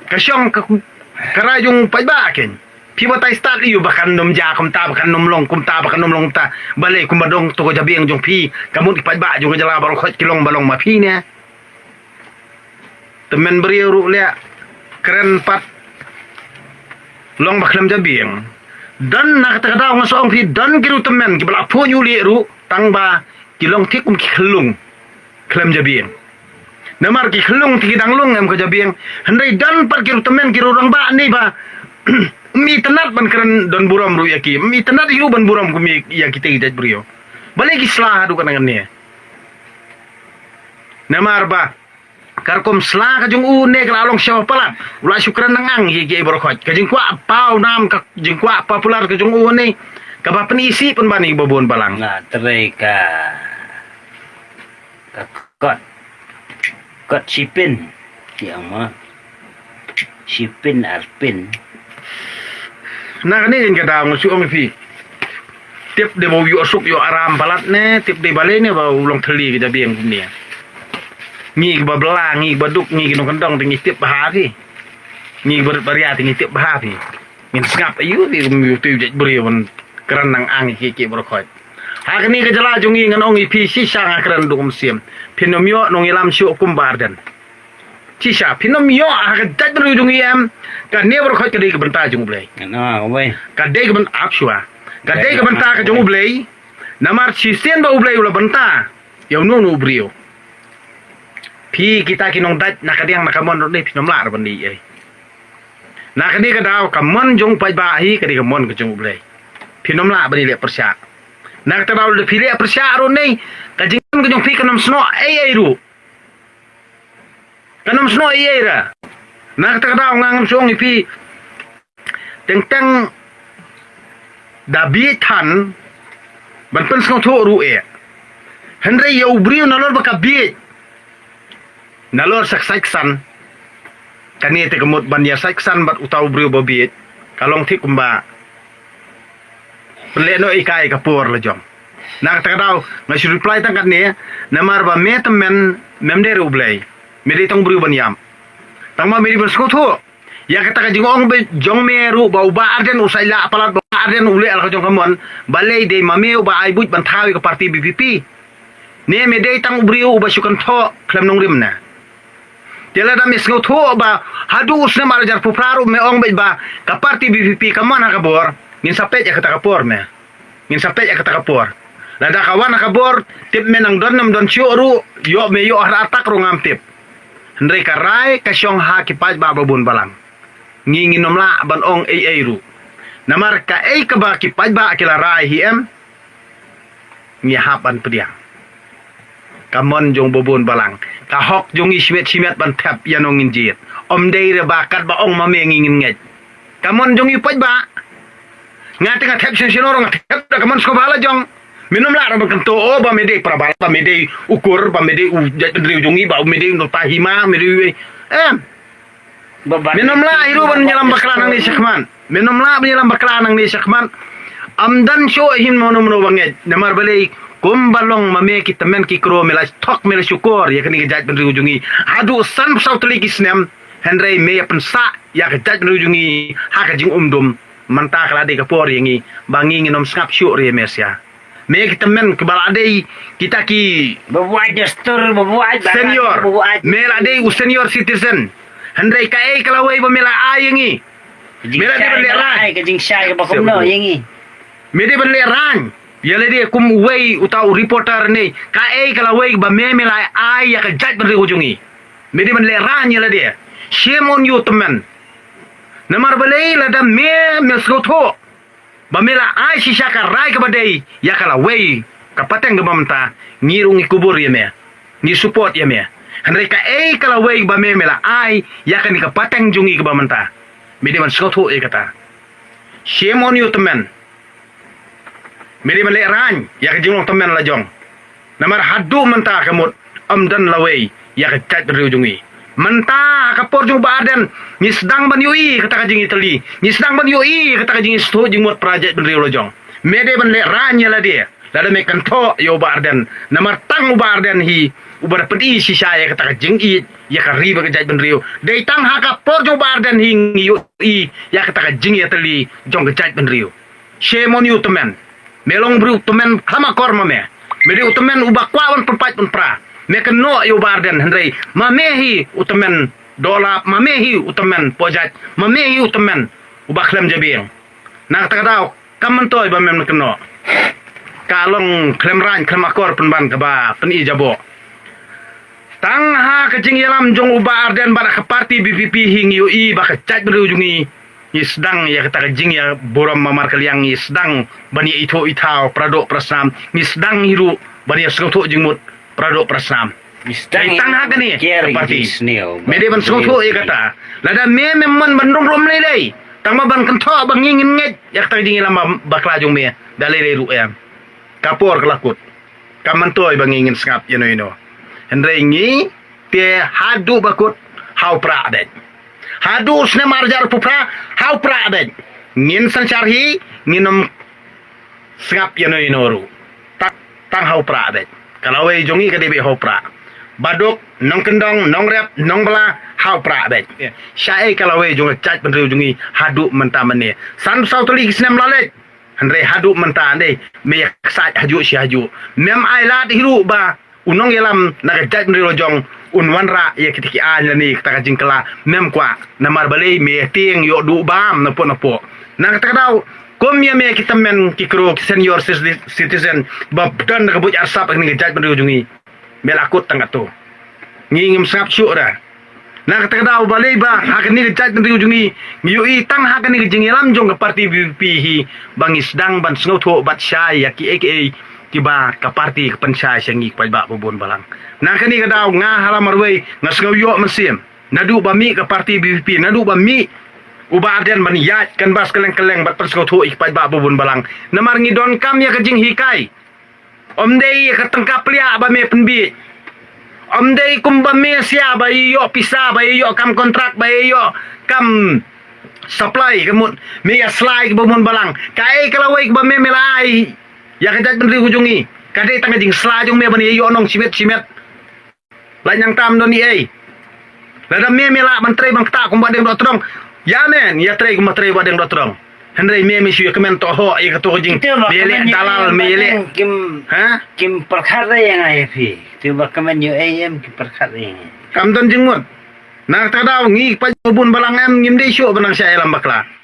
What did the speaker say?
kasyong karayong paibakin pi batai start iyo bakan nom ja kum ta bakan nom long kum ta bakan nom long ta balai kum badong to ko jabiang jong pi kamu di paiba jong jala barong khot kilong balong ma pi ne temen beri ru le keren pat long baklam jabiang dan nak kata kata ngosong pi dan kiru temen ki bala pho nyuli ru tang ba kilong tikum kilung klam jabiang namar ki khulung ti danglung em ko jabiang handai dan par kiru temen kiru rang ba ni ba mi tenat ban keren don buram ru yaki mi tenat yu ban buram ku mi ya kita ijat brio balik islah adu kan ne namar ba karkom slah ka jung u ne kala long syaw palat ula syukran nangang ye ge borokot ka jing kwa pau nam ka jing kwa popular ka jung u ne ka ba penisi pun bani bobon balang na tereka kot sipin yang mah sipin arpin nah ni kan kada ngusu ong fi tip de mau yu asuk yu aram balat ne tip de bale ne ba ulong theli ke jabiang ni ngi ba belang ngi baduk ngi no kendong tingi tip bah fi ngi ber baria tingi tip bah fi min skap ayu di mu tu je beri on keran nang ang ki berkhot ha ni ke jala jungi ngan ong fi si sang akran dum sim pinomio nong ilam syu kumbardan Cisha pinomio agak jat beri jungi em ka ne berkhot ke de ke benta jung blai na oi ka de ke ben apsua ka de ke benta ke jung blai namar sisen ba ublai ula benta yau nu brio pi kita kinong dat nakadiang nakamon ro de pinomlar bandi ai nakadi ka daw kamon jung pai ba hi ka de kamon ke jung blai pinomla bani le persya nak ta daw de pile persya ro nei ka jing ke jung pi kanam sno ai ru kanam sno ai ra nak ta daw ngam song pi teng dabi tan ban pen sno tho ru e henry yo brio nalor ba ka bi nalor saksan kani te kemut ban ya saksan bat utau brio ba bi kalong thi kumba le no ikai kapur le jom nak ta daw ngai reply tang kan ne namar ba me temen memde ru blai meri tong brio ban yam tang ma meri ban sko tho ya kata ka jingong be jong meru ba uba arden usaila apalat ba arden ule al ka jong kamon balai de mameu ba ai buj ban thawi ka parti BPP ne me de tang brio ba syukan tho klam nong rim na tela da mis ngo tho ba hadu usna mar jar pupraru me ong be ba ka parti BPP kamon ha ka bor ngin sapet ya kata ka por me ngin sapet ya kata ka por lada kawan ka bor tip menang don nam don syuru yo me yo atak ru ngam tip ndre karai ka syong ha ki paj ba babun balang ngingin nomla ban ong ai ru namar ka ai ka ba ki paj ba kila rai hi em ngi hapan pediang kamon jong babun balang ka hok jong ismet ban thap yanong injit om dei re bakat ba ong mame ngingin nget kamon jong i paj ba ngate ka thap sen sinoro ngate ka kamon sko bala jong minum la ram kan to o ba mede prabal ba mede ukur ba mede ujat ndri jongi ba mede no tahima mede minum la hiru ban nyelam baklan nang ni sakman minum la nyelam baklan nang ni sakman amdan sho hin mono mono banget namar balai kum balong mame ki temen ki kro mela stok mela syukur ya kani jat ndri jongi adu san sautli ki snem henry me pensa ya jat ndri jongi ha ka jing umdum manta kala de ka por yangi bangi nginom skap syu re mesia me kita men kebal adai kita ki berbuat gestur berbuat senior mel adai senior citizen handai kai kalawai ba mela ayengi mela de beleran ke jing syai ke bakom no yengi me de beleran yale de kum wei utau reporter ni kai kalawai ba me mela ay ya ka jat ber ujungi me de beleran yale de shame on you teman namar balai lada me mesgotho bamela ai sisa ka rai ka badai ya kala wei kapateng ga mamta ngirung ikubur ya me ni support ya me handai ka kala wei ba me mela ai ya kan ka pateng jungi ka bamanta mede man skotho e kata shame on you teman mede man le ran ya ka jingong teman la jong namar hadu manta kamut amdan lawei ya ka tat jungi menta kapor jung badan ni sedang ban yui kata kajing itali ni sedang ban yui kata kajing sto jing mot project ben riolo jong mede ban le ranya la dia la de mekan to yo badan namar tang badan hi ubar pedi si saya kata jing i ya ka riba ka jaj ben riu dei tang ha ka por jo bar dan hing yu i ya kata jing ya tali jong ka jaj ben riu shame on you temen melong bru temen kama korma me mede utemen ubak kwawan perpat pun pra me keno yu bar dan hendrei mamehi utemen dola mamehi utemen pojat mamehi utemen ubak klem jabing nak kata dau kamen toy ba mem keno kalong klem ran klem akor penban keba peni jabo tang ha kecing yalam jong uba arden bada ke parti BPP hing UI ba kecat berujungi sedang ya kata kejing ya borom mamar kaliang sedang bani itu itau pradok prasam sedang hiru bani sekotok jengmut pradok prasam tang ha kani parti mede ban sekotok ya kata lada me memon bandung rom lelei tang ma ban kento bang ngin nget ya kata kejing yalam bakla jong me dalai ru ya kapor kelakut kamantoy bang ngin skap you Hendrai ngi te hadu bakut hau pra den hadu sne marjar pupra hau pra den ngin sancharhi nginom sngap yano inoru tak tang hau pra den kalau we jongi kadebe hau pra baduk nong kendong nong rep nong bala hau pra den syai kalau we jongi chat pendri jongi hadu menta mene san sautoli snem lalet Hendrai hadu menta ande me sat haju si haju mem ailat hiru ba unong yalam nakajat mendiro jong unwanra ya kitiki anya ni kata jingkela mem kwa namar balei me ting yo du bam napo nang kata dau kom ya me kita men kikro senior citizen bab dan kabut arsap ni gajat mendiro jongi melakut tangatu ngingim sap syura nang kata dau balei ba hak ni gajat mendiro jongi ngiui tang hak ni gajing yalam jong ke parti BPP hi bangis dang ban snotho bat syai ya ki aka tiba ka parti ke pensai sengi pa ba bubun balang na kani ka daw nga halamar wey nga sngawyo mesim nadu ba mi ka parti BPP nadu ba mi uba arden ban yat kan bas keleng bat persko thu ik pa ba bubun balang namar ngi don kam ya ka jing hikai omdei ka tengkap lia ba me penbi omdei kum ba me sia ba yo pisa ba yo kam kontrak ba yo kam supply kemut me ya slide bubun balang kai kalau wey ba me melai ya kajat menteri hujungi kadai tanga jing selajung me bani yo nong simet lanyang tam doni lada me mela menteri bang tak kumba deng dotrong ya men ya trei kumba trei badeng dotrong hendrei me mi syu kemen toho ya ketu jing mele dalal mele kim perkara yang fi tiba kemen yo am kim perkara yang kam don jingmut nak tadau ngi pa bun balang am ngim de syu benang saya lam bakla